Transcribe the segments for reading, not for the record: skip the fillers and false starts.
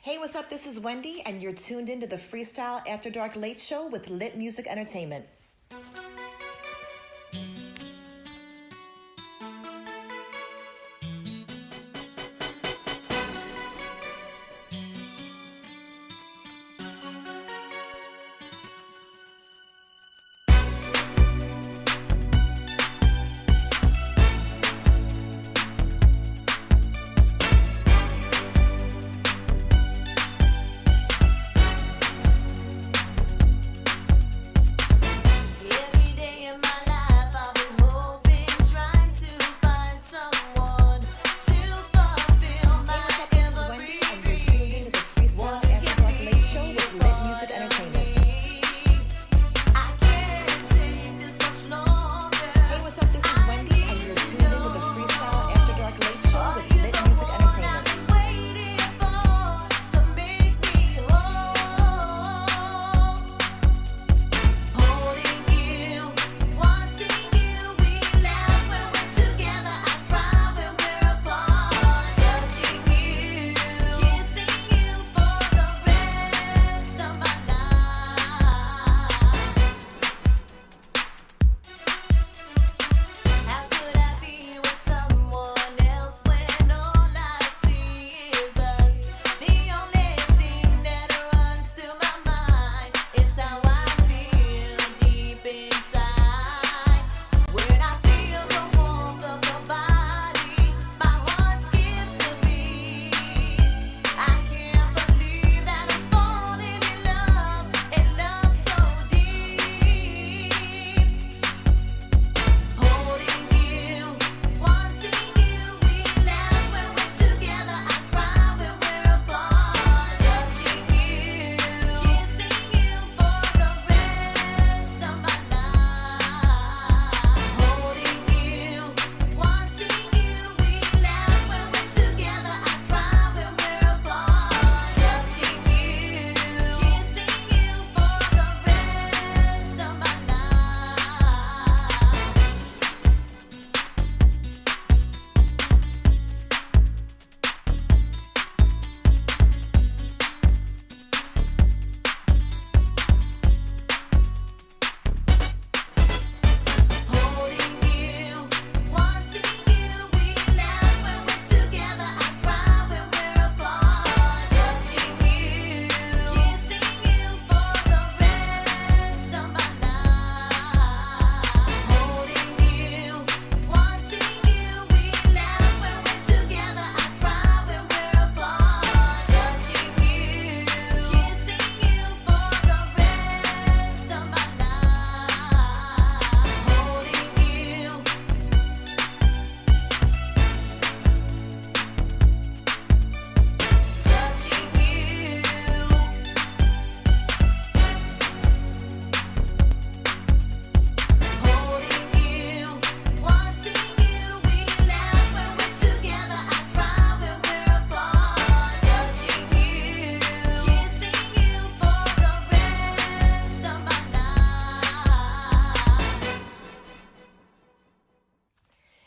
Hey, what's up? This is Wendy, and you're tuned into the Freestyle After Dark Late Show with Lit Music Entertainment.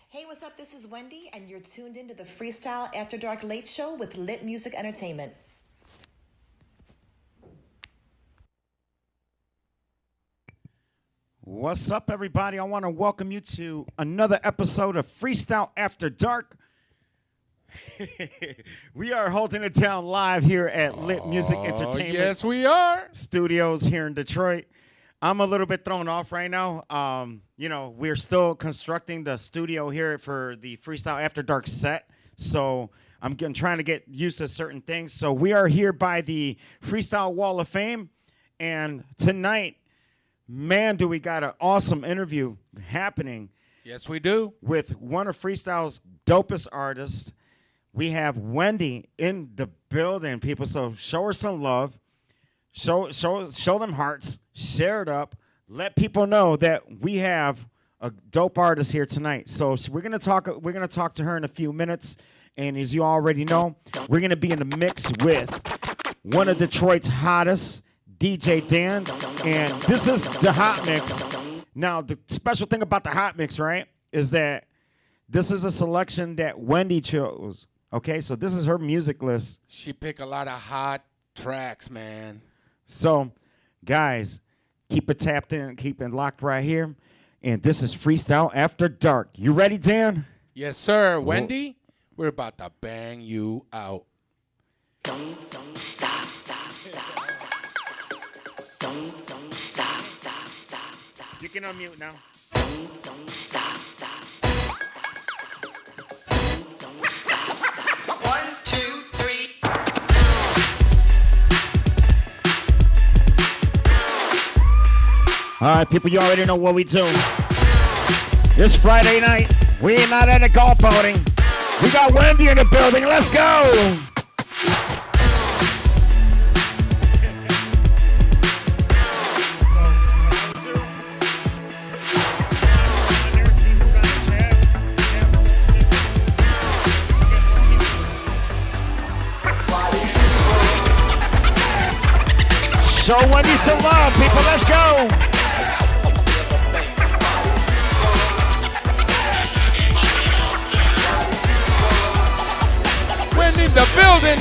Hey, what's up? This is Wendy, and you're tuned into the Freestyle After Dark Late Show with Lit Music Entertainment. What's up, everybody? I want to welcome you to another episode of Freestyle After Dark. We are holding it down live here at Lit Music Entertainment. Yes, we are. Studios here in Detroit. I'm a little bit thrown off right now. We're still constructing the studio here for the Freestyle After Dark set. So I'm trying to get used to certain things. So we are here by the Freestyle Wall of Fame. And tonight, man, do we got an awesome interview happening. Yes, we do. With one of Freestyle's dopest artists. We have Wendy in the building, people. So show her some love. Show them hearts. Share it up. Let people know that we have a dope artist here tonight. So we're gonna talk to her in a few minutes. And as you already know, we're gonna be in the mix with one of Detroit's hottest, DJ Dan. And this is the Hot Mix. Now, the special thing about the Hot Mix, right, is that this is a selection that Wendy chose. Okay, so this is her music list. She picked a lot of hot tracks, man. So, guys, keep it tapped in, keep it locked right here. And this is Freestyle After Dark. You ready, Dan? Yes, sir. Wendy, we're about to bang you out. Don't stop, stop, stop, stop. Don't stop, stop, stop, stop. You can unmute now. Don't stop, stop. Don't stop, stop. 1, 2, 3. All right, people, you already know what we do. It's Friday night. We ain't not at a golf outing. We got Wendy in the building. Let's go. Show Wendy some love, people. Let's go. Wendy's the building.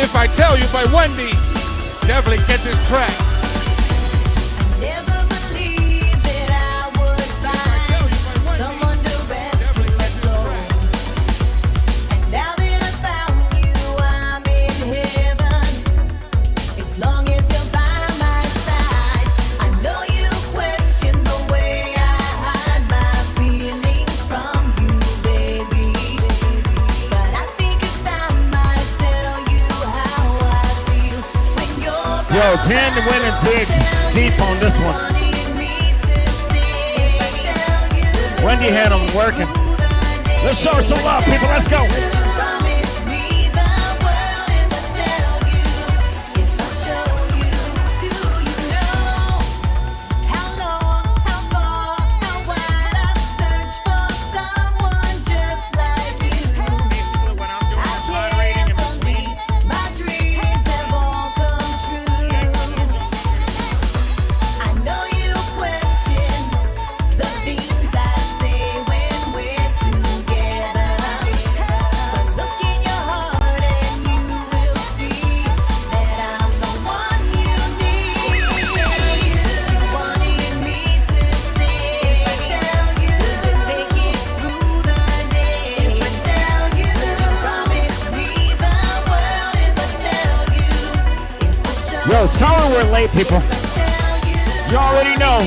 If I Tell You by Wendy. Definitely get this track. Never believed that I would find someone to rescue my soul. And now that I found you, I'm in heaven. As long as you're by my side, I know you question the way I hide my feelings from you, baby. But I think it's time I tell you how I feel when you're Yo, Dan went and digged deep on this one. Wendy had him working. Let's show her some love, people. Let's go. Yo, sorry we're late, people. You already know.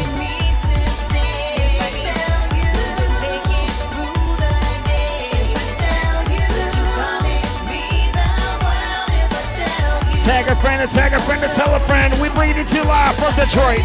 Tag a friend, and tell a friend. We bring it to you live from Detroit.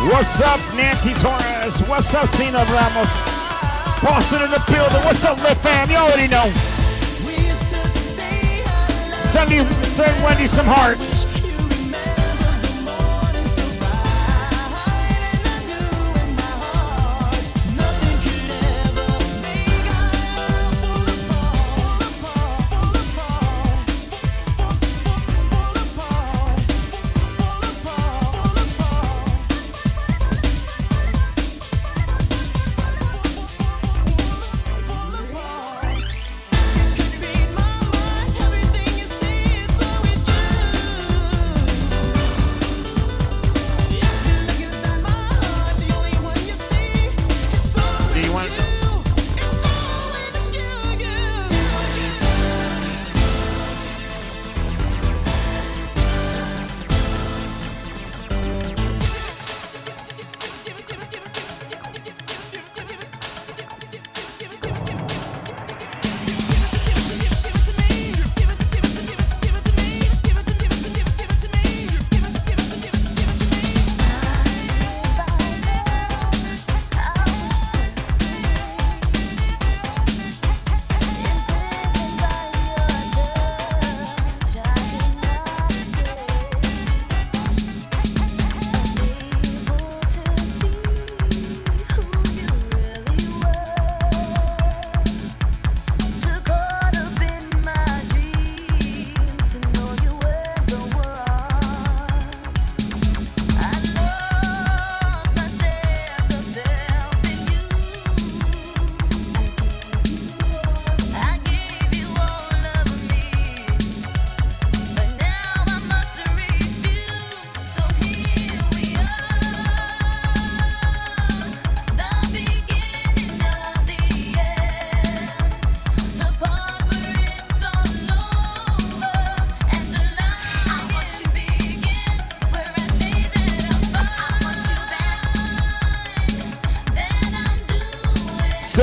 What's up, Nancy Torres? What's up, Cena Ramos? Boston in the building. What's up, Lit Fam? You already know. Send Wendy some hearts.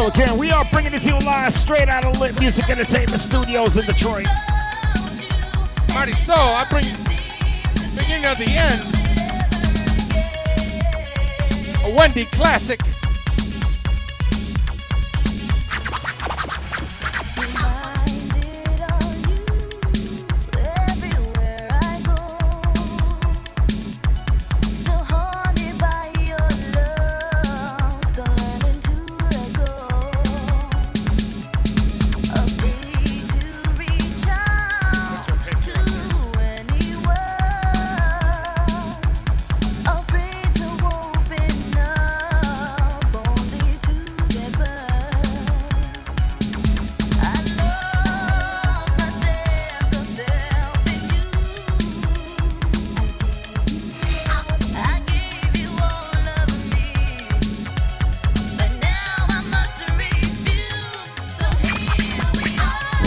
So again, we are bringing it to you live straight out of Lit Music Entertainment Studios in Detroit. Mighty so, I bring beginning of the end. A Wendy classic.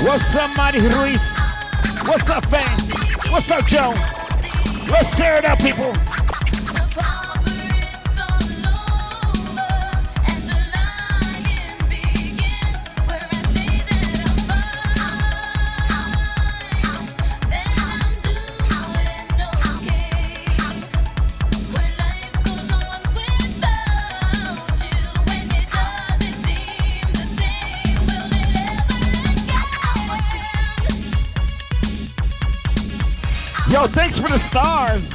What's up, Mighty Ruiz? What's up, fam? What's up, Joe? Let's tear it up, people. Yo, thanks for the stars.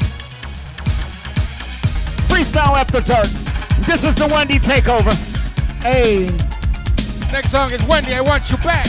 Freestyle After Dark. This is the Wendy takeover. Hey. Next song is Wendy, I Want You Back.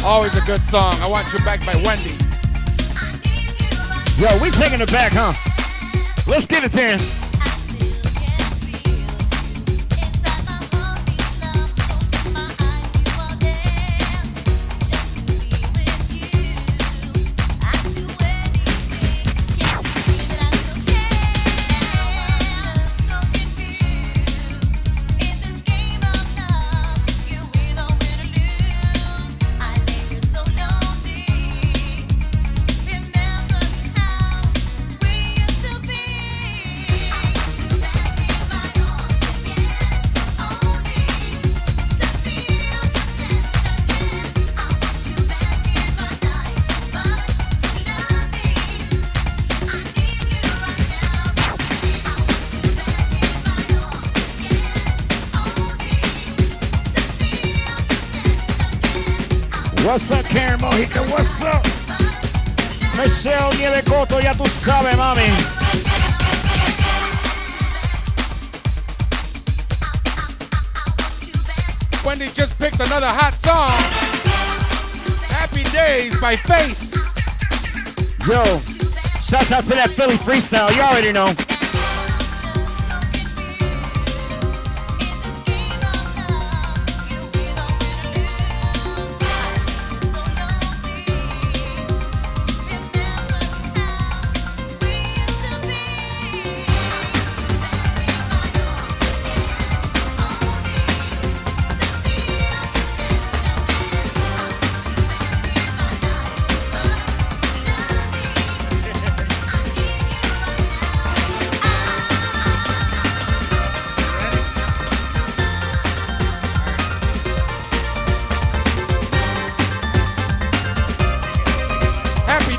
Always a good song. I Want You Back by Wendy. Yo, we taking it back, huh? Let's get it then. What's up, Karen Mojica? What's up? Michelle Nieve Coto, ya tú sabes, mami. Wendy just picked another hot song. Happy Days by Face. Yo, shouts out to that Philly freestyle. You already know.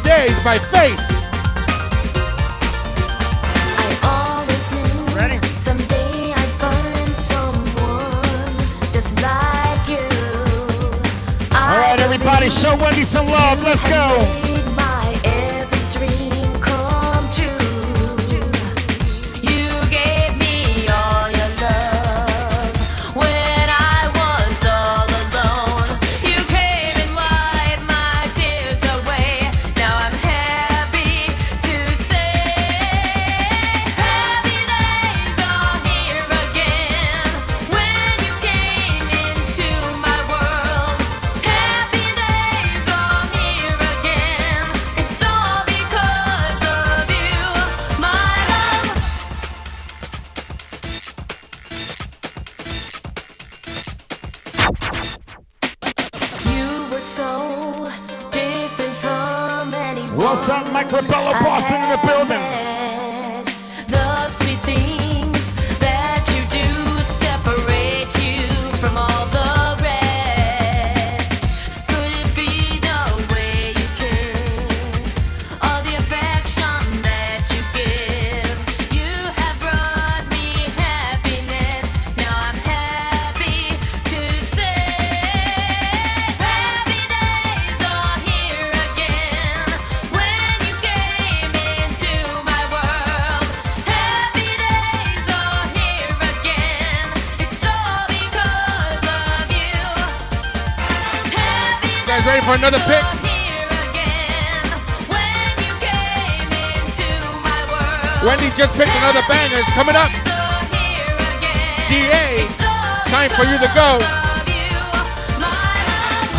Days by Face. I always knew Ready? someday I'd find someone just like you. All right, everybody, show Wendy some love. Let's go. Made my every dream come true. what's up? Mike Rebello, Boston in the building. The sweet things that you do separate you from all the rest. Could it be the way you kiss, all the affection that you give? You have brought me happiness. Now I'm happy to say, happy days are here again. When you came into my world, happy days are here again. It's all because of you. Happy You guys ready for another pick? days are here again. When you came into my world, Wendy just picked another banger. It's coming up. days are here again. GA. It's all Time for you to go. because of you. My love,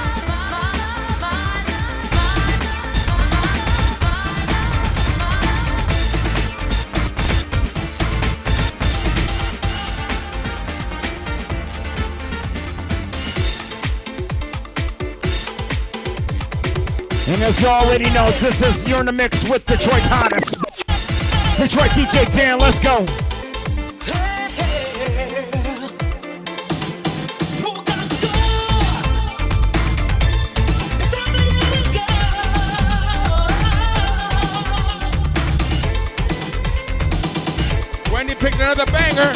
my love, my And as you already know, this is You're in the Mix with Detroit's hottest. Detroit DJ Dan, let's go. Wendy picked another banger.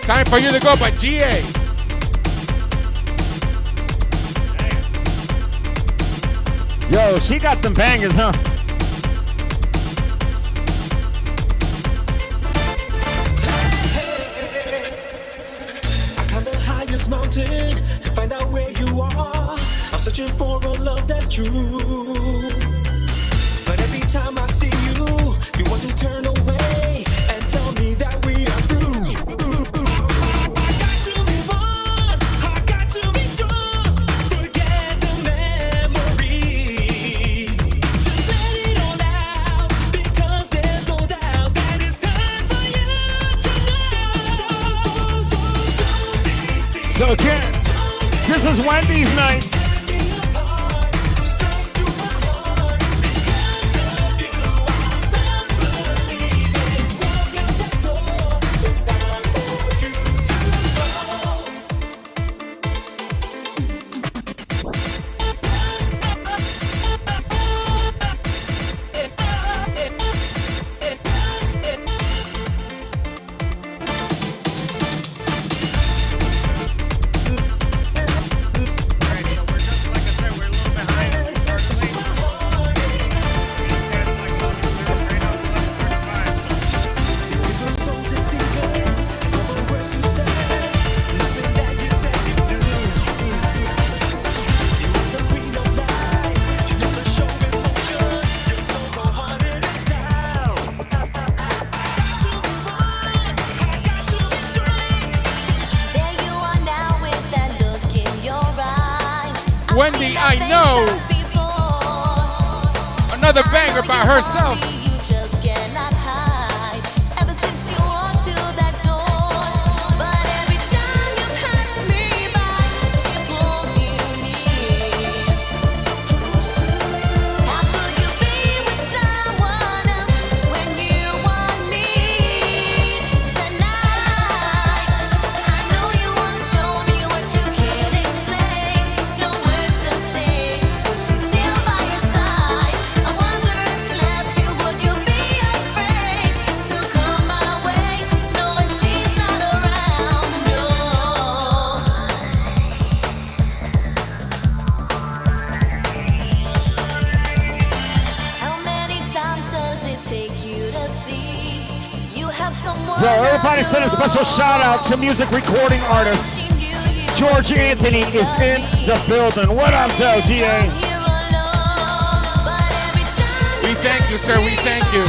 Time for you to go by GA. Yo, she got them bangers, huh? I climbed the highest mountain to find out where you are. I'm searching for a love that's true. But every time I see you, you want to turn away and tell me that we are through. I got to move on. I got to be strong. Forget the memories. Just let it all out, because there's no doubt that it's time for you to know. So again, this is Wendy's night. Wendy, I know. Another banger by herself. Yo, everybody send a special shout out to music recording artists. George Anthony is in the building. What up, Joe, GA? We thank you, sir. We thank you.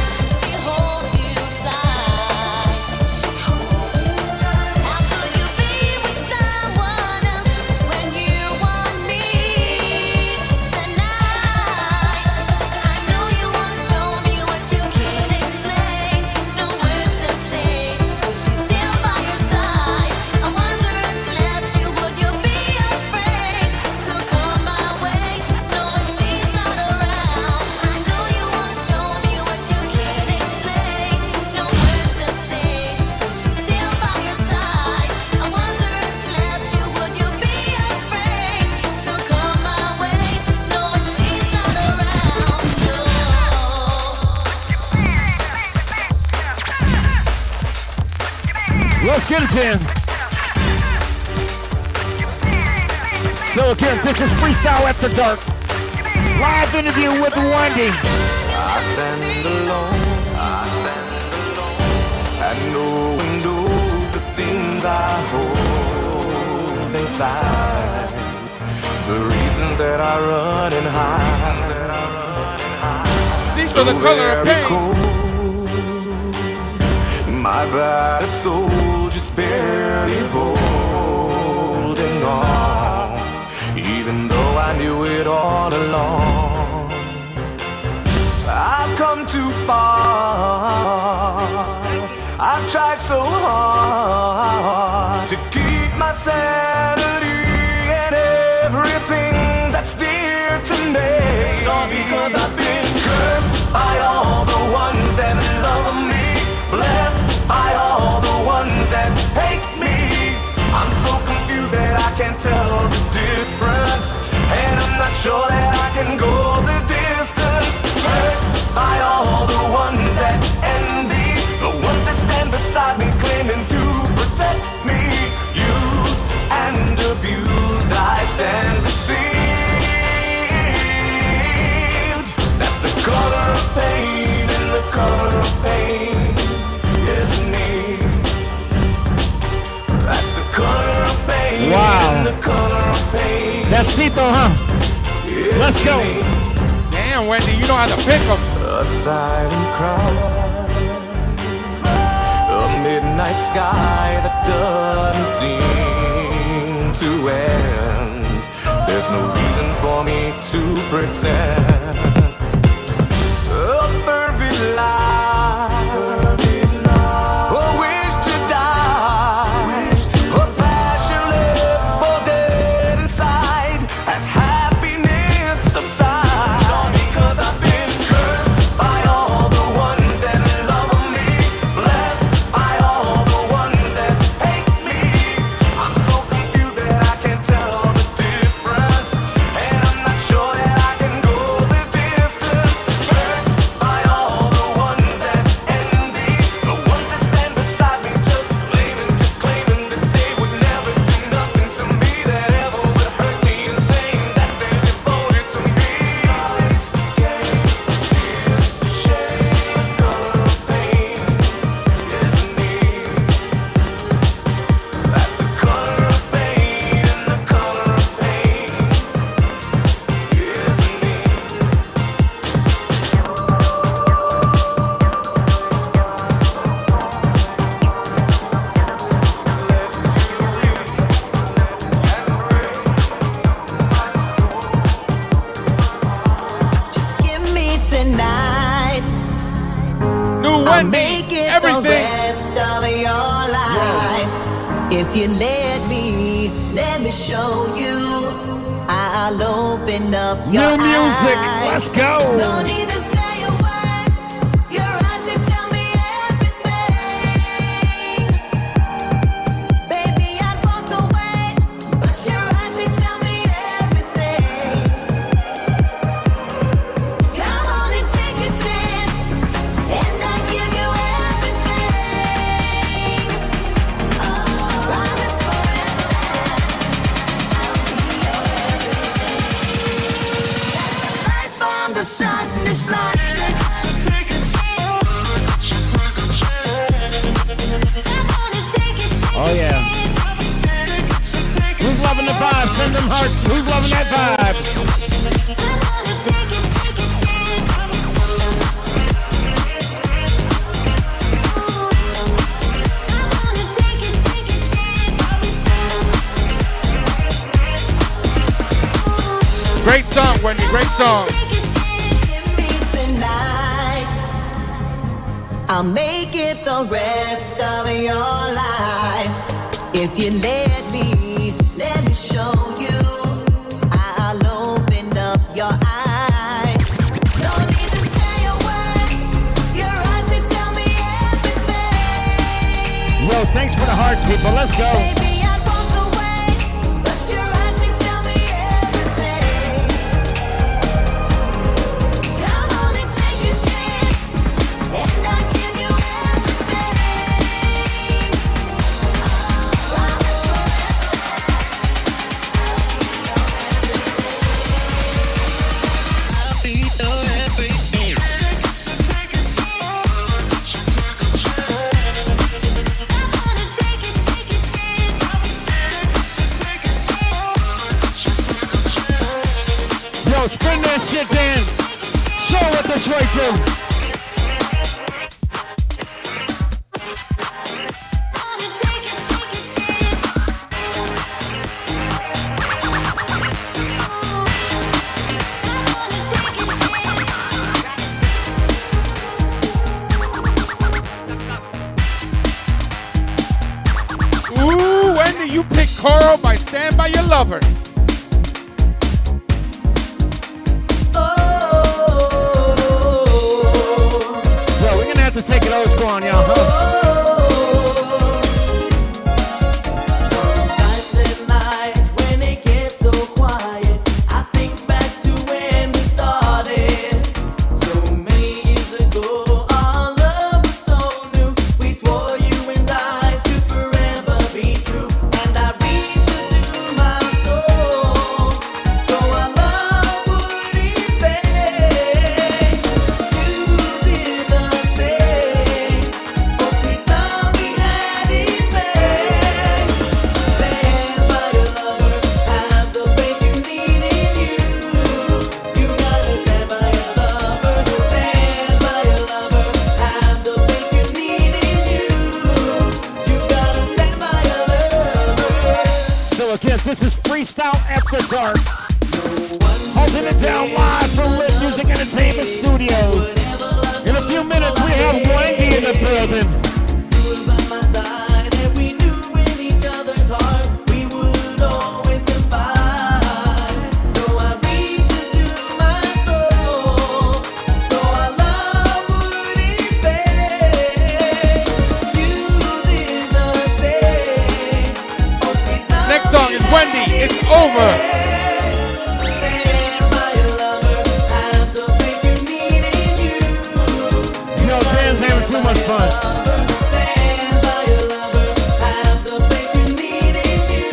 Let's get it in. So again, this is Freestyle After Dark. Live interview with Wendy. I stand alone, and no one knows the things I hold inside. The reasons that I run and hide. See for the color of pain. Cold. My battered soul just barely holding on, even though I knew it all along. I've come too far. I've tried so hard to keep my sanity and everything that's dear to me. All because I've been cursed by all the ones that love me, blessed by all the ones that hate me. I'm so confused that I can't tell the difference, and I'm not sure that I can go the distance. Hurt by all the ones that envy, the ones that stand beside me claiming to protect me. Used and abused, I stand deceived. That's the color of pain, and the color of pain is me. That's the color of pain. Wow. And the color of pain. That's Cito, huh? Let's go. Me. Damn, Wendy, you know how to pick them. A silent cry, a midnight sky that doesn't seem to end. There's no reason for me to pretend. A fervent life, a wish to die, a passion left for dead inside as happiness subsides. All because I've been cursed by all the ones that love me, blessed by all the ones that hate me. I'm so confused that I can't tell the difference, and I'm not sure that I can go the distance. Hurt by all the ones that envy, the ones that stand beside me just claiming that they would never do nothing to me that ever would hurt me, and saying that they're devoted to me. Lies, games, tears, shame, the color of pain is me. That's the color of pain, and the color of pain is me. Just give me tonight. New I'll Wendy, make it the everything. rest of your life. If you let me show you. I'll open up your New music. eyes. Let's go. No need to say a word. Your eyes they tell me everything. Baby, I'd walk away, but your eyes they tell me everything. Come on and take a chance, and I give you everything. Oh, promise forever I'll be your everything. Light from the sun is blinding. So take a chance. Come on and take a chance. Oh, yeah. Who's loving the vibe? Send them hearts. Who's loving that vibe? Come on and take a chance. Come on and take a chance. Great song, Wendy, great song. Take a chance, give me tonight. I'll make it the rest of your life. If you let me show you. I'll open up your eyes. No need to say a word. Your eyes they tell me everything. Yo, thanks for the hearts, people. Let's go. Baby, I'd walk away, but your eyes they tell me everything. Come on and take a chance, and I'll give you everything. Bring that shit, Dan. Show what Detroit do. Ooh, Wendy, you picked Coral by Stand By Your Lover. Yo, we're gonna have to take it old school on y'all, huh? Sometimes at night when it gets so quiet, I think back to when we started. So many years ago, our love was so new. We swore you and I to forever be true. And I reached into my soul, so our love wouldn't fade. You did the same. Oh, sweet love, we had it made. Stand by your lover, have the faith you need in you. You gotta stand by your lover, stand by your lover, have the faith you need in you. You gotta stand by your lover. So again, this is Freestyle After Dark. Holding it down live from Lit Music Entertainment Studios. In a few minutes, we have Wendy in the building. You were by my side, and we knew in each other's hearts we would always confide. So I reached into my soul, so our love wouldn't fade. You did the same. Oh, sweet love, Next song is Wendy, It's Over. stand by your lover, have the faith you need in you. Yo, Dan's having too much fun. Stand by your lover, have the faith you need in you.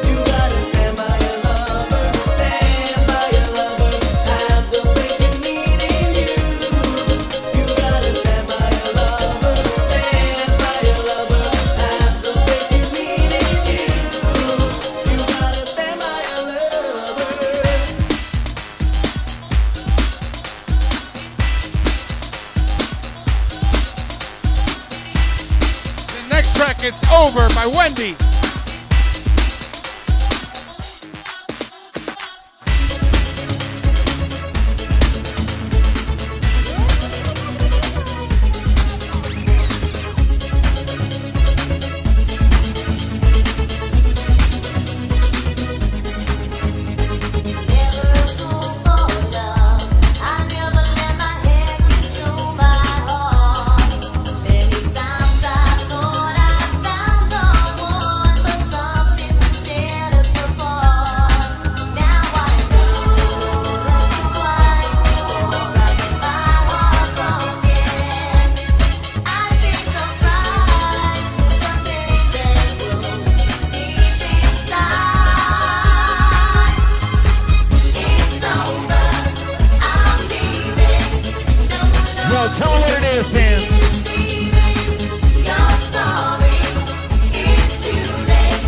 You gotta stand by your lover, stand by your lover, have the faith you need in you. You gotta stand by your lover, stand by your lover, have the faith you need in you. You gotta stand by your lover. The next track, It's Over by Wendy. Never go for love. I never let my head control my heart. Many times I thought I found someone, but something instead of the past. Now I know twice before I get my heart broken. I think of pride, something that grows deep inside. It's over, I'm leaving. No, Yo, tell him what it is, Dan. you're sorry. It's too late.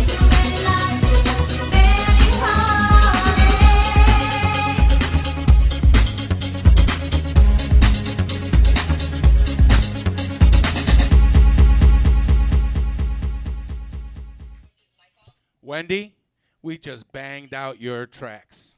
Too many lies, too many heartaches. Wendy, we just banged out your tracks.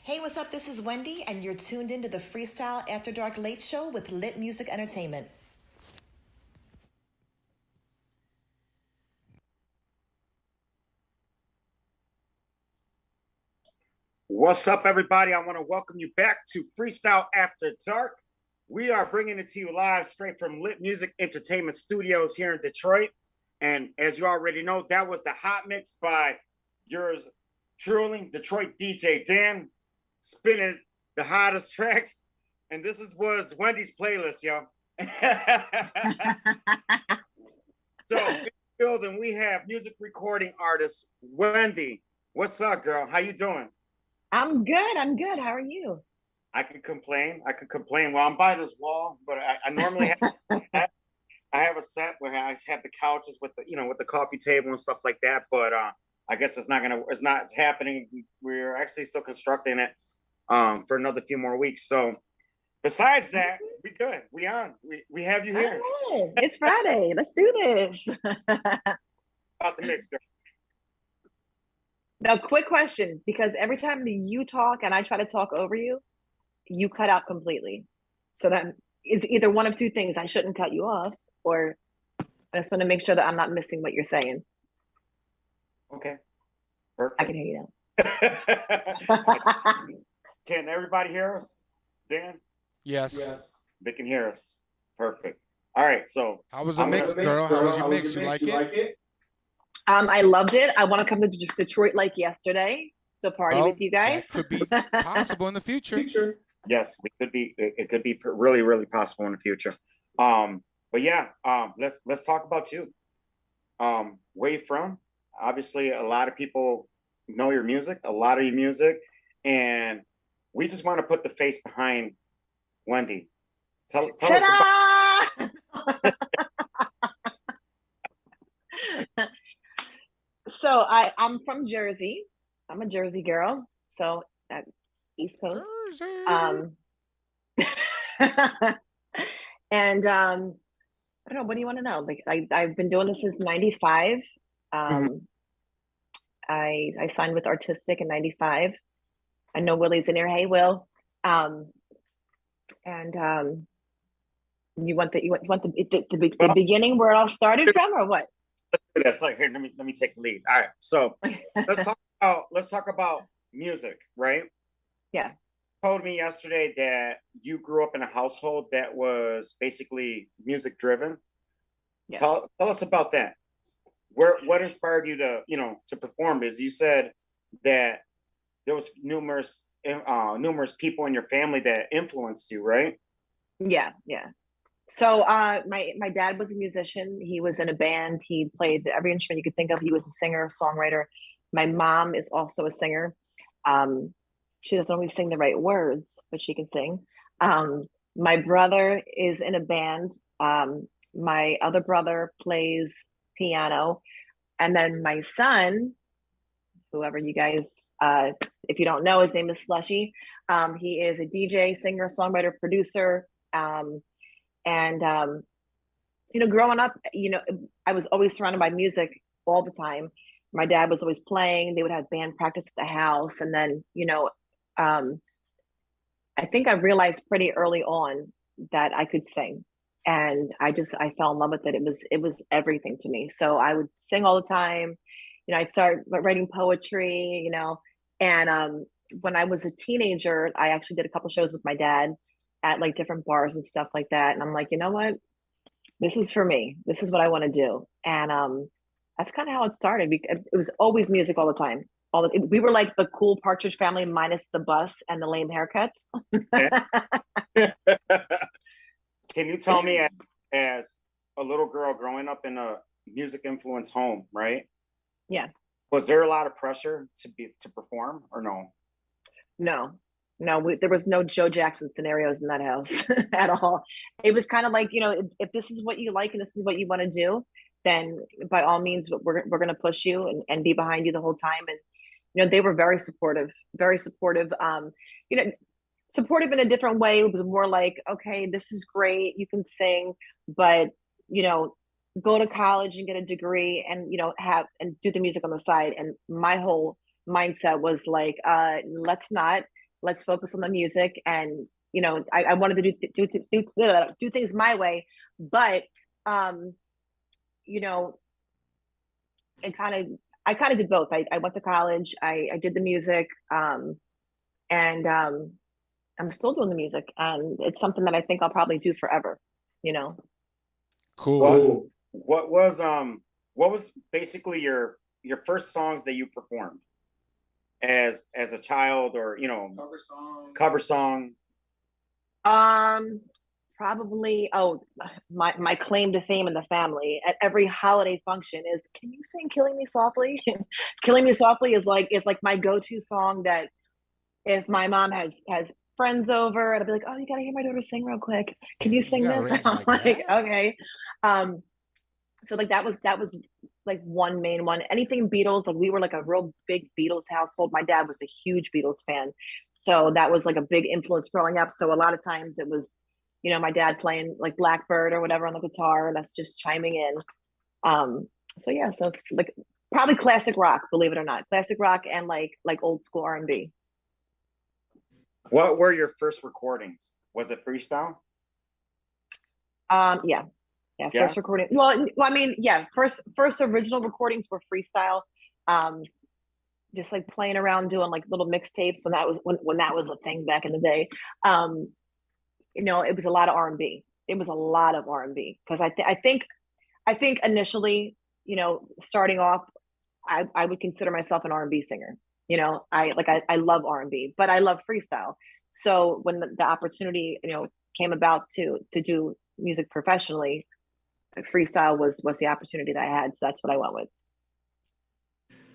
Hey, what's up? This is Wendy, and you're tuned into the Freestyle After Dark Late Show with Lit Music Entertainment. What's up, everybody? I want to welcome you back to Freestyle After Dark. We are bringing it to you live straight from Lit Music Entertainment Studios here in Detroit. And as you already know, that was the hot mix by yours truly, Detroit DJ Dan, spinning the hottest tracks. And this was Wendy's playlist, yo. So it's building, we have music recording artist Wendy. What's up, girl? How you doing? I'm good. I'm good. How are you? I could complain. I could complain. Well, I'm by this wall, but I normally I have a set where I have the couches with the with the coffee table and stuff like that. But I guess it's not happening. We're actually still constructing it for another few more weeks. So besides that, we good. We have you here. All right. It's Friday. Let's do this. About the mix, girl. Now, quick question, because every time that you talk and I try to talk over you, you cut out completely. So that it's either one of two things. I shouldn't cut you off, or I just want to make sure that I'm not missing what you're saying. Okay. I Perfect. can hear you now. Can everybody hear us? Dan? Yes. They can hear us. Perfect. All right, so How was the I'm mix, gonna- girl? How was your mix? You like it? I loved it. I want to come to Detroit like yesterday to party Well, with you guys. That could be possible in the future. yes, it could be really, really possible in the future. But yeah, let's talk about you. Where you from? Obviously, a lot of people know your music, a lot of your music, and we just want to put the face behind Wendy. Tell us about Ta-da! So I'm from Jersey. I'm a Jersey girl. So at East Coast. Jersey. And I don't know, what do you want to know? Like I've been doing this since 95. I signed with Artistic in 95. I know Willie's in here. Hey, Will. And you want the beginning where it all started from, or what? That's like here. Let me take the lead. All right, so let's talk about music, right? Yeah. You told me yesterday that you grew up in a household that was basically music driven. Yeah. Tell us about that. What inspired you to perform? Because you said that there was numerous people in your family that influenced you, right? Yeah. So my dad was a musician. He was in a band. He played every instrument you could think of. He was a singer, songwriter. My mom is also a singer. She doesn't always sing the right words, but she can sing. My brother is in a band. My other brother plays piano. And then my son, whoever you guys, if you don't know, his name is Slushy. He is a DJ, singer, songwriter, producer. Growing up, I was always surrounded by music all the time. My dad was always playing. They would have band practice at the house. And then, I think I realized pretty early on that I could sing. And I fell in love with it. It was everything to me. So I would sing all the time. I started writing poetry, and when I was a teenager, I actually did a couple shows with my dad at like different bars and stuff like that. And I'm like, you know what? This is for me. This is what I want to do. And that's kind of how it started. Because it was always music all the time. We were like the cool Partridge Family minus the bus and the lame haircuts. Can you tell me, as a little girl growing up in a music influenced home, right? Yeah. Was there a lot of pressure to perform, or no? No, there was no Joe Jackson scenarios in that house at all. It was kind of like, if this is what you like and this is what you want to do, then by all means, we're going to push you and be behind you the whole time. And, they were very supportive, very supportive. Supportive in a different way. It was more like, okay, this is great. You can sing, but, go to college and get a degree and, have and do the music on the side. And my whole mindset was like, let's focus on the music. And, I wanted to do things my way, but, I kind of did both. I went to college, I did the music, and I'm still doing the music, and it's something that I think I'll probably do forever, Cool. What was basically your first songs that you performed as a child, or cover song? Probably, my claim to fame in the family at every holiday function is, can you sing Killing Me Softly? Killing Me Softly is like my go-to song that if my mom has friends over, and I'll be like, oh, you gotta hear my daughter sing real quick. Can you sing got a this? range I'm like like, that? okay. So like that was like one main one. Anything Beatles, like we were like a real big Beatles household. My dad was a huge Beatles fan, so that was like a big influence growing up. So a lot of times it was, my dad playing like Blackbird or whatever on the guitar, and that's just chiming in. So yeah, so it's like probably classic rock, believe it or not, classic rock and like old school R&B. What were your first recordings? Was it freestyle? Yeah, yeah, Yeah. first recording. Well, I mean, yeah, first original recordings were freestyle. Um, just like playing around doing like little mixtapes when that was a thing back in the day. Um, it was a lot of R&B. It was a lot of R&B because I think initially, starting off, I would consider myself an R&B singer. I love R&B, but I love freestyle. So when the opportunity, came about to do music professionally, freestyle was the opportunity that I had. So that's what I went with.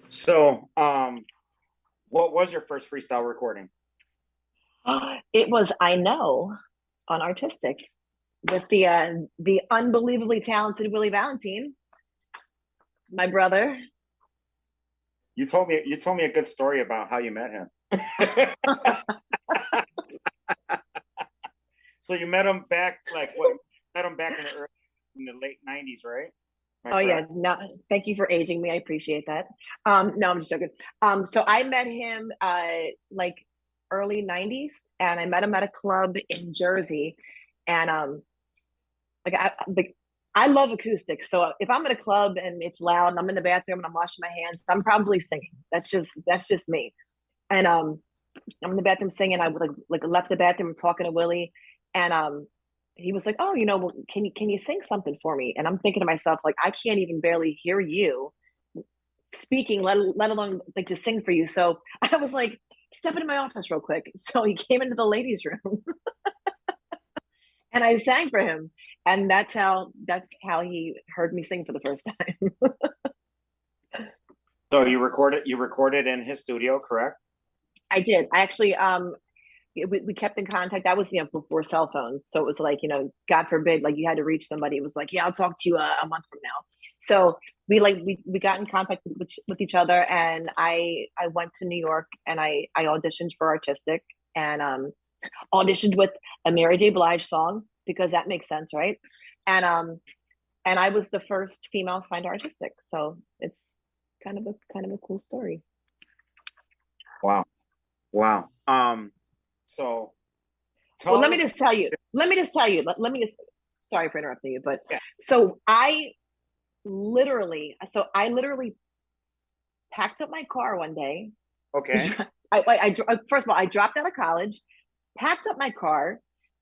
So, what was your first freestyle recording? It was I Know on Artistic with the unbelievably talented Willie Valentine, my brother. You told me a good story about how you met him. So you met him back like what? Met him back in the late '90s, right? Am I Oh yeah, correct? no, thank you for aging me. I appreciate that. No, I'm just joking. So I met him like early '90s, and I met him at a club in Jersey, and I love acoustics. So if I'm at a club and it's loud and I'm in the bathroom and I'm washing my hands, I'm probably singing. That's just me. And I'm in the bathroom singing. I like left the bathroom talking to Willie, and he was like, "Oh, well, can you sing something for me?" And I'm thinking to myself, like, I can't even barely hear you speaking, let alone like to sing for you. So I was like, "Step into my office real quick." So he came into the ladies' room, and I sang for him, and that's how he heard me sing for the first time. So you recorded in his studio, correct? I did. I actually we kept in contact. That was before cell phones, so it was like God forbid, like you had to reach somebody. It was like, yeah, I'll talk to you a month from now. So we got in contact with each other, and I went to New York and I auditioned for Artistic, and auditioned with a Mary J. Blige song because that makes sense, right? And I was the first female signed to Artistic, so it's kind of a cool story. Wow. Wow. So Well, tell let me us. just tell you. Let me just tell you. Let me just. Sorry for interrupting you, but Yeah. so I literally packed up my car one day. Okay. First of all, I dropped out of college, packed up my car,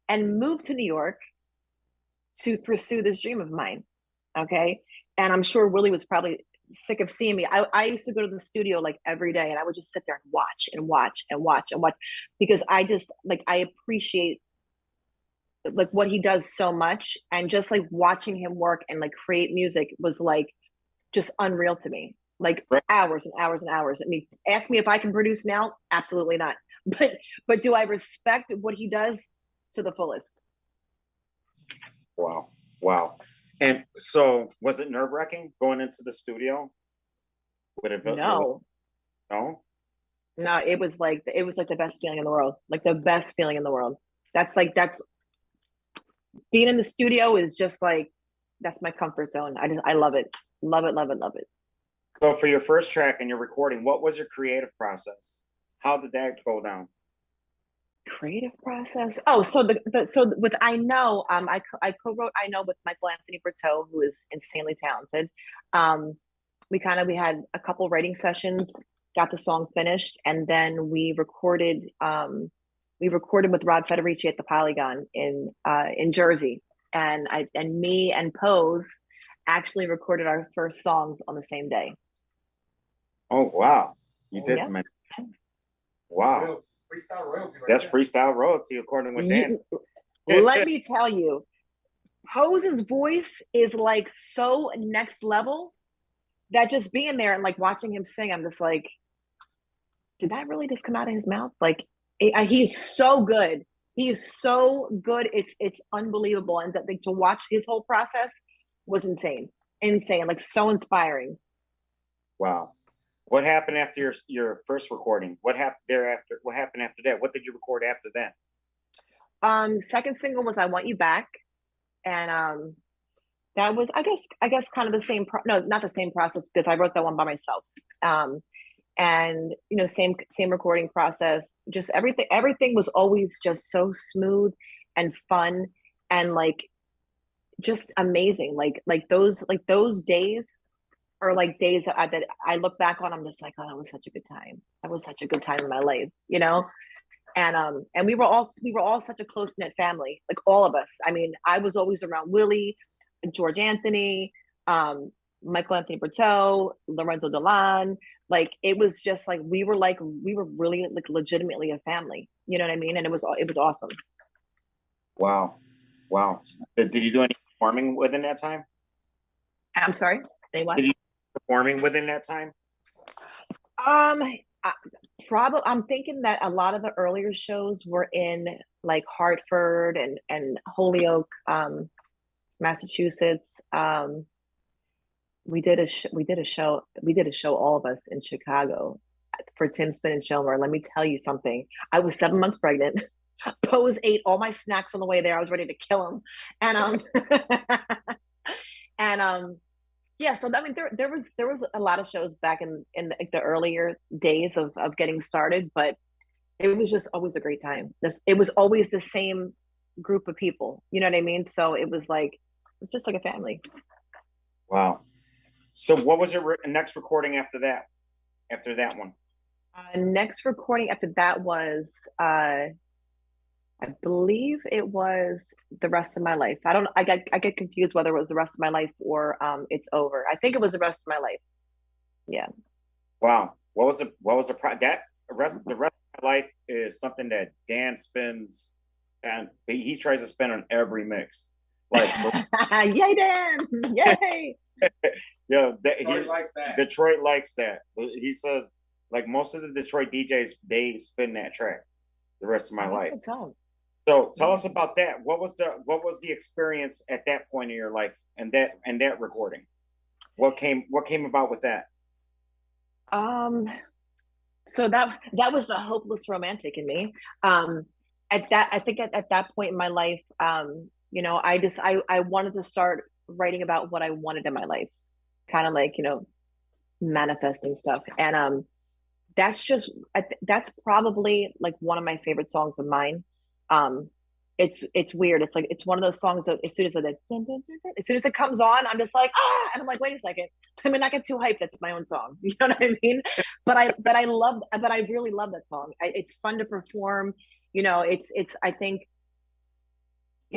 and moved to New York to pursue this dream of mine. Okay, and I'm sure Willie was probably sick of seeing me. I used to go to the studio like every day, and I would just sit there and watch and watch and watch and watch because I just like I appreciate like what he does so much, and just like watching him work and like create music was like just unreal to me, like Right. hours and hours and hours. I mean, ask me if I can produce now, absolutely not. But do I respect what he does to the fullest? Wow. Wow. And so was it nerve-wracking going into the studio? Would it No, no? no, it was like the best feeling in the world, like the best feeling in the world. That's being in the studio is just like that's my comfort zone. I love it, love it, love it, love it. So for your first track and your recording, what was your creative process? How did that go down? Creative process. Oh, so so with I Know, I co-wrote I Know with Michael Anthony Berteau, who is insanely talented. Um, we had a couple writing sessions, got the song finished, and then we recorded with Rod Federici at the Polygon in Jersey, and me and Pose actually recorded our first songs on the same day. Oh wow. You Oh, did Yeah. man. Wow. Freestyle royalty right That's there. freestyle royalty according with Ye- dance. Let me tell you, Pose's voice is like so next level that just being there and like watching him sing, I'm just like, did that really just come out of his mouth? Like, he's so good. He's so good. It's unbelievable, and that like, to watch his whole process was insane, like so inspiring. Wow. What happened after your first recording? What happened thereafter? What happened after that? What did you record after that? Second single was "I Want You Back," and that was I guess kind of the same. No, not the same process because I wrote that one by myself. Um, and same recording process. Just everything was always just so smooth and fun and like just amazing. Like those days are like days that I look back on. I'm just like, oh, that was such a good time. That was such a good time in my life. And we were all such a close knit family, like all of us. I mean, I was always around Willie, George Anthony, um, Michael Anthony Berteau, Lorenzo Delan. Like it was just like we were really like legitimately a family. You know what I mean? And it was awesome. Wow. Wow. Did you do any performing within that time? I'm sorry. Say what? Did you performing within that time? Um, Probably. I'm thinking that a lot of the earlier shows were in like Hartford and Holyoke, Massachusetts. We did a show, all of us in Chicago for Tim Spin and Shelmer. Let me tell you something. I was 7 months pregnant. Pose ate all my snacks on the way there. I was ready to kill him, and and yeah. So I mean, there was a lot of shows back in the earlier days of getting started, but it was just always a great time. It was always the same group of people. You know what I mean? So it's just like a family. Wow. So what was your next recording after that? After that one? Next recording after that was, I believe it was The Rest of My Life. I don't. I get confused whether it was The Rest of My Life or It's Over. I think it was The Rest of My Life. Yeah. Wow. That the rest of my life is something that Dan spins, and he tries to spin on every mix. Like, Yay, Dan! Yay! yeah, Detroit likes that. Detroit likes that. He says like most of the Detroit DJs they spin that track. The rest of my life. That's what's up. So tell us about that. What was the experience at that point in your life and that recording? What came about with that? So that was the hopeless romantic in me. I think at that point in my life, I wanted to start writing about what I wanted in my life, kind of like manifesting stuff, and that's probably like one of my favorite songs of mine. Um, it's weird. It's like it's one of those songs that as soon as it comes on, I'm just like and I'm like, wait a second. I mean, I get too hyped. That's my own song. You know what I mean? But I really love that song. It's fun to perform. It's I think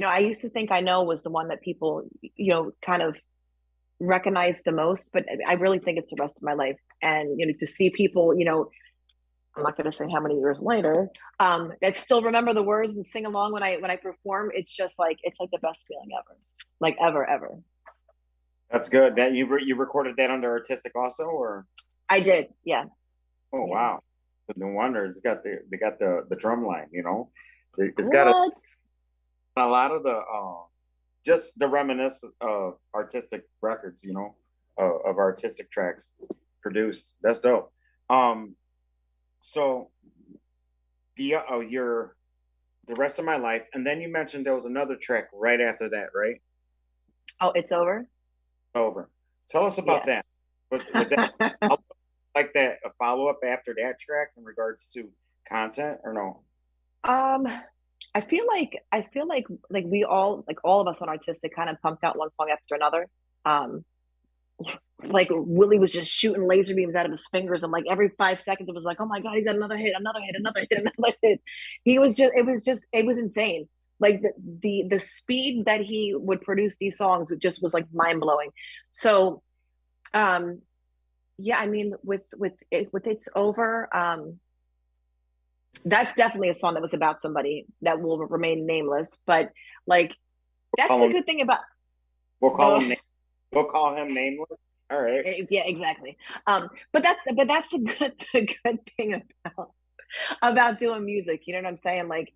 I used to think I Know was the one that people kind of recognize the most, but I really think it's The Rest of My Life. And to see people, I'm not going to say how many years later, that still remember the words and sing along when I perform. It's just like it's like the best feeling ever, like ever. That's good. That you recorded that under artistic also, or? I did, yeah. Oh Yeah. wow! No wonder they got the drum line. It's got a lot of the just the reminisce of artistic records. Of artistic tracks produced. That's dope. So the Rest of My Life, and then you mentioned there was another track right after that, right? Oh, It's Over. Over. Tell us about Yeah. that. Was that like that a follow up after that track in regards to content or no? Um, I feel like we all like all of us on artistic kind of pumped out one song after another. Um, like Willie was just shooting laser beams out of his fingers, and like every 5 seconds it was like, oh my god, he's got another hit, another hit, another hit, another hit. It was insane. Like the speed that he would produce these songs, it just was like mind blowing. So, um, yeah, I mean, with It's Over, That's definitely a song that was about somebody that will remain nameless. But like, that's Call the him, good thing about we'll call the. him. We'll call him nameless. All right. Yeah, exactly. But that's the good thing about doing music. You know what I'm saying? Like,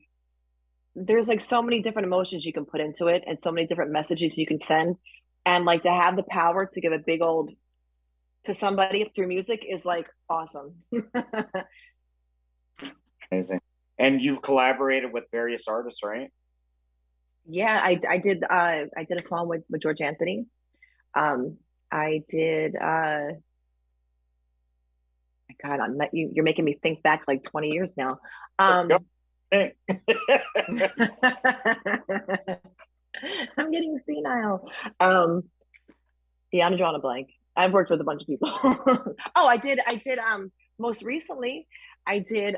there's like so many different emotions you can put into it, and so many different messages you can send, and like to have the power to give a big old to somebody through music is like awesome. Amazing. And you've collaborated with various artists, right? Yeah, I did a song with George Anthony. I did God, you're making me think back like 20 years now. Let's go. Um Hey. I'm getting senile. Yeah, I'm drawing a blank. I've worked with a bunch of people. Oh, I did most recently I did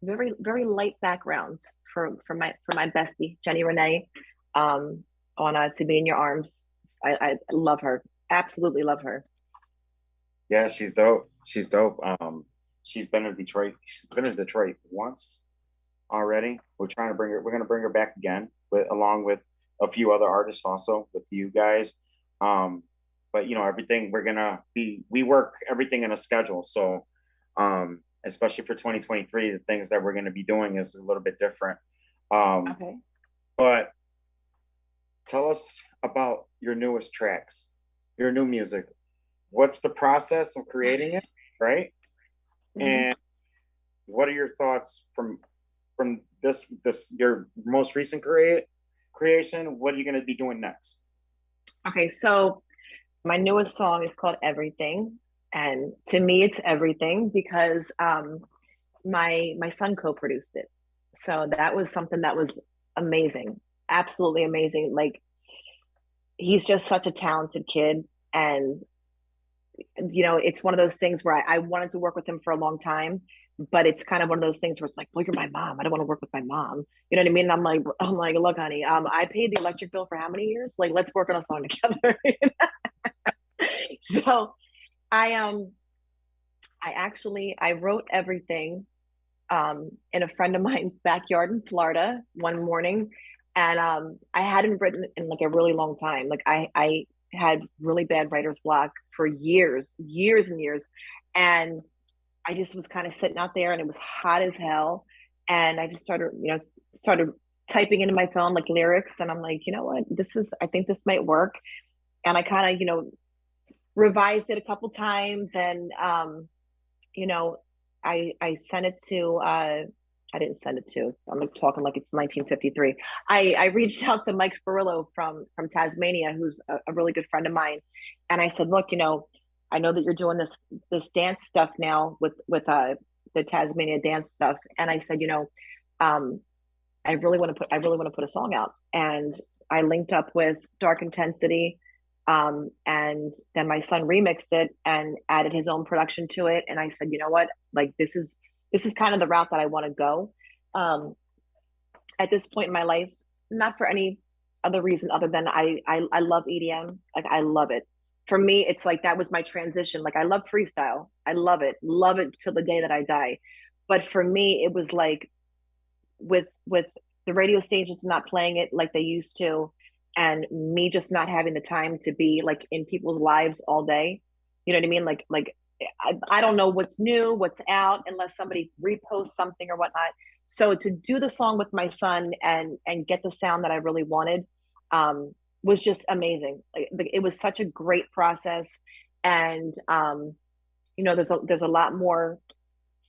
very very light backgrounds for my bestie, Jenny Renee, on To Be in Your Arms. I love her. Absolutely love her. Yeah, she's dope. She's dope. She's been in Detroit. She's been in Detroit once already. We're trying to bring her. We're gonna bring her back again, with along with a few other artists, also with you guys. Um, but everything we're gonna be. We work everything in a schedule. So, especially for 2023, the things that we're gonna be doing is a little bit different. Um, Okay. but tell us about your newest tracks, your new music. What's the process of creating it, right? Mhm. And what are your thoughts from this your most recent creation? What are you going to be doing next? Okay, so my newest song is called Everything, and to me, it's everything because my son co-produced it. So that was something that was amazing, absolutely amazing. Like, he's just such a talented kid, and it's one of those things where I wanted to work with him for a long time, but it's kind of one of those things where it's like, well, you're my mom. I don't want to work with my mom. You know what I mean? And I'm like, look, honey, I paid the electric bill for how many years? Like, let's work on a song together. So I I wrote everything in a friend of mine's backyard in Florida one morning, and I hadn't written in like a really long time. Like, I had really bad writer's block for years, years and years, and I just was kind of sitting out there, and it was hot as hell, and I just started typing into my phone like lyrics, and I'm like, you know what, I think this might work, and I kind of revised it a couple times, and you know, I sent it to I didn't send it to. I'm talking like it's 1953. I reached out to Mike Ferrillo from Tasmania, who's a really good friend of mine, and I said, look, I know that you're doing this dance stuff now with the Tasmania dance stuff, and I said, um, I really want to put a song out, and I linked up with Dark Intensity, and then my son remixed it and added his own production to it, and I said, you know what, like, this is kind of the route that I want to go, um, at this point in my life, not for any other reason other than I love EDM, like I love it. For me, it's like that was my transition. Like, I love freestyle, I love it till the day that I die, but for me it was like, with the radio stations not playing it like they used to, and me just not having the time to be like in people's lives all day. You know what I mean? Like I don't know what's new, what's out, unless somebody reposts something or whatnot. So to do the song with my son and get the sound that I really wanted, was just amazing. Like, it was such a great process, and there's a lot more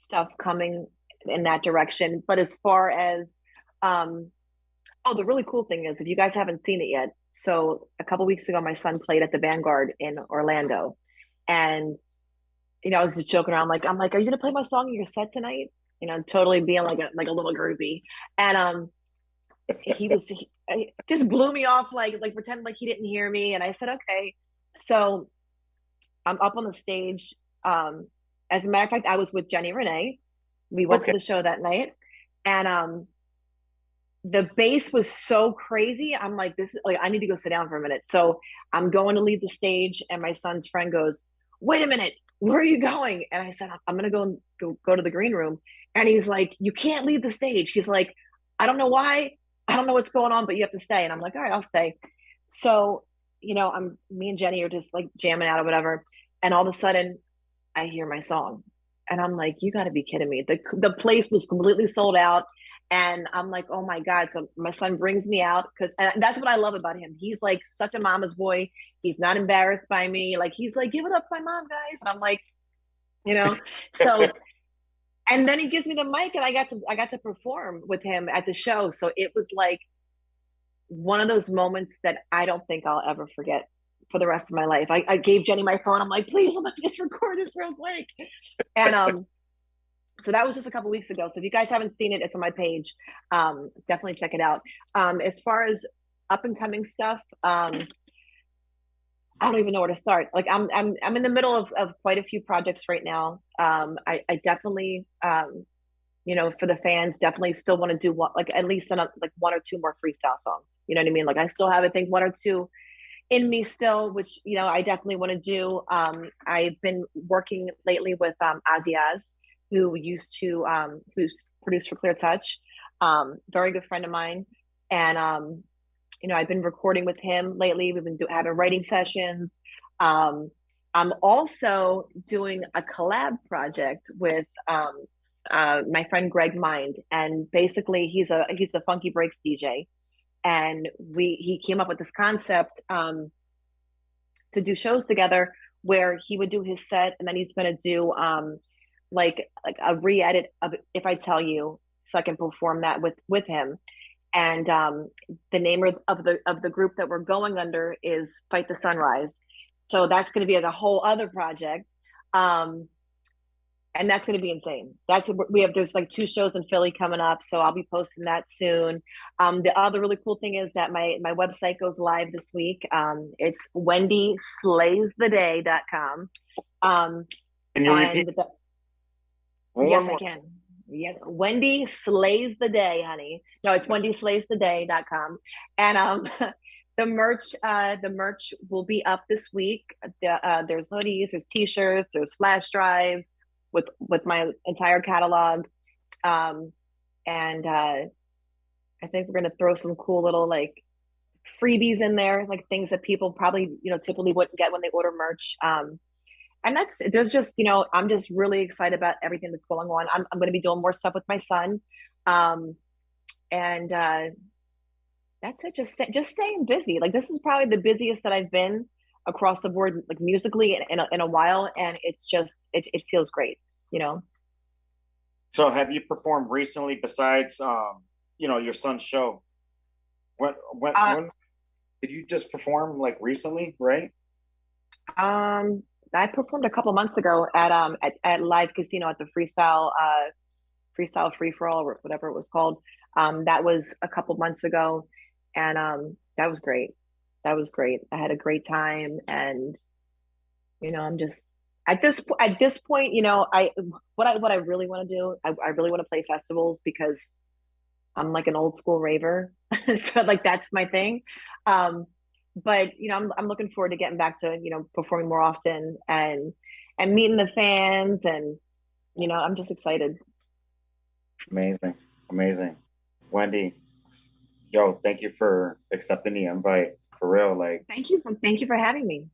stuff coming in that direction. But as far as um, oh, the really cool thing is, if you guys haven't seen it yet, so a couple weeks ago, my son played at the Vanguard in Orlando, and I was just joking around, like, I'm like, are you gonna play my song in your set tonight? Totally being like a little groupie, and he just blew me off, like pretend like he didn't hear me, and I said, okay. So I'm up on the stage. As a matter of fact, I was with Jenny Renee. We went to Okay. the show that night, and the bass was so crazy. I'm like, this is like, I need to go sit down for a minute. So I'm going to leave the stage, and my son's friend goes, wait a minute, where are you going? And I said, I'm gonna go to the green room. And he's like, you can't leave the stage. He's like, I don't know why. I don't know what's going on, but you have to stay. And I'm like, all right, I'll stay. So, me and Jenny are just like jamming out or whatever. And all of a sudden, I hear my song. And I'm like, you got to be kidding me. The place was completely sold out. And I'm like, oh my God. So my son brings me out because that's what I love about him. He's like such a mama's boy. He's not embarrassed by me. Like, he's like, give it up to my mom, guys. And I'm like, you know, so and then he gives me the mic and I got to perform with him at the show. So it was like one of those moments that I don't think I'll ever forget for the rest of my life. I gave Jenny my phone. I'm like, please let me just record this real quick. And so that was just a couple weeks ago. So if you guys haven't seen it, it's on my page. Definitely check it out. As far as up and coming stuff, I don't even know where to start. Like I'm in the middle of quite a few projects right now. I definitely for the fans, definitely still want to do like at least like one or two more freestyle songs. You know what I mean? Like I still have, I think, one or two in me still, which I definitely want to do. I've been working lately with Aziaz, who used to who's produced for Clear Touch, very good friend of mine, and I've been recording with him lately. We've been having writing sessions. I'm also doing a collab project with my friend Greg Mind, and basically he's a funky breaks DJ, and he came up with this concept to do shows together where he would do his set, and then he's going to do like a re-edit of If I Tell You, so I can perform that with him. And the name of the group that we're going under is Fight the Sunrise. So that's going to be like a whole other project. And that's going to be insane. There's like two shows in Philly coming up, so I'll be posting that soon. The other really cool thing is that my website goes live this week. It's wendyslaystheday.com. Can you repeat? Yes, I can. Yes, Wendy slays the day, honey. No, it's wendyslaystheday.com. And the merch will be up this week. There's hoodies, there's t-shirts, there's flash drives with my entire catalog. And I think we're gonna throw some cool little like freebies in there, like things that people probably typically wouldn't get when they order merch. And there's just I'm just really excited about everything that's going on. I'm going to be doing more stuff with my son, and that's it. Just staying busy. Like this is probably the busiest that I've been across the board, like musically in a while, and it's just it feels great. So have you performed recently besides your son's show? When did you just perform, like recently, right? I performed a couple months ago at Live Casino at the Freestyle Free for All, or whatever it was called. That was a couple months ago, and that was great. That was great. I had a great time, and I'm just at this point, what I really want to do. I really want to play festivals because I'm like an old school raver, so like that's my thing. But I'm looking forward to getting back to performing more often and meeting the fans, and I'm just excited. Amazing. Wendy, yo, thank you for accepting the invite, for real. Like, Thank you for having me.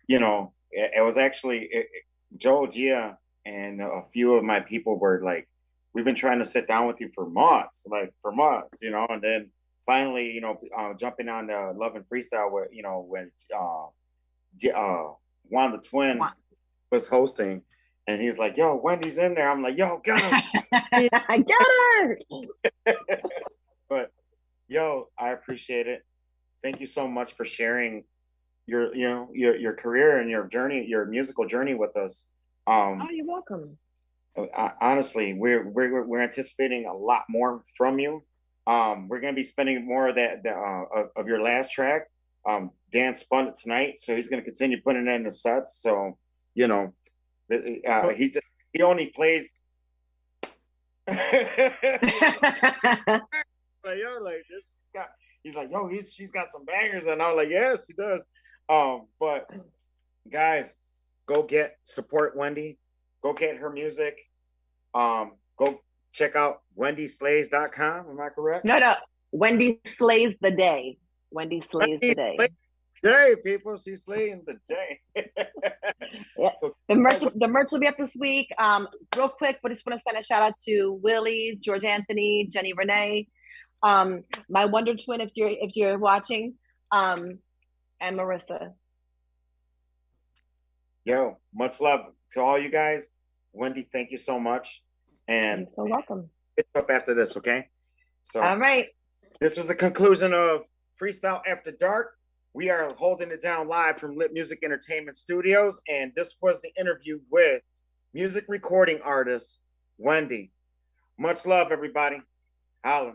It was actually Joe Gia and a few of my people were like, we've been trying to sit down with you for months, and then finally, jumping on the Love and Freestyle where, when Juan the Twin was hosting, and he's like, yo, Wendy's in there. I'm like, yo, get her. I got her. But yo, I appreciate it. Thank you so much for sharing your career and your journey, your musical journey with us. Oh, you're welcome. Honestly, we're anticipating a lot more from you. We're gonna be spending more of that of your last track. Dan spun it tonight, so he's gonna continue putting it in the sets. So he only plays. Like, yo, like this guy, he's like, yo, she's got some bangers, and I'm like, yes, she does. But guys, go support Wendy, go get her music, go check out wendyslays.com. Am I correct? No. Wendy slays the day. Wendy slays the day. Day, people. She's slaying the day. Yeah. The merch will be up this week. Real quick, but just want to send a shout out to Willie, George Anthony, Jenny Renee, my Wonder Twin, if you're watching, and Marissa. Yo, much love to all you guys. Wendy, thank you so much. And You're so welcome. pick up after this, okay? So All right. this was a conclusion of Freestyle After Dark. We are holding it down live from Lit Music Entertainment Studios, and this was the interview with music recording artist Wendy. Much love, everybody. Holla.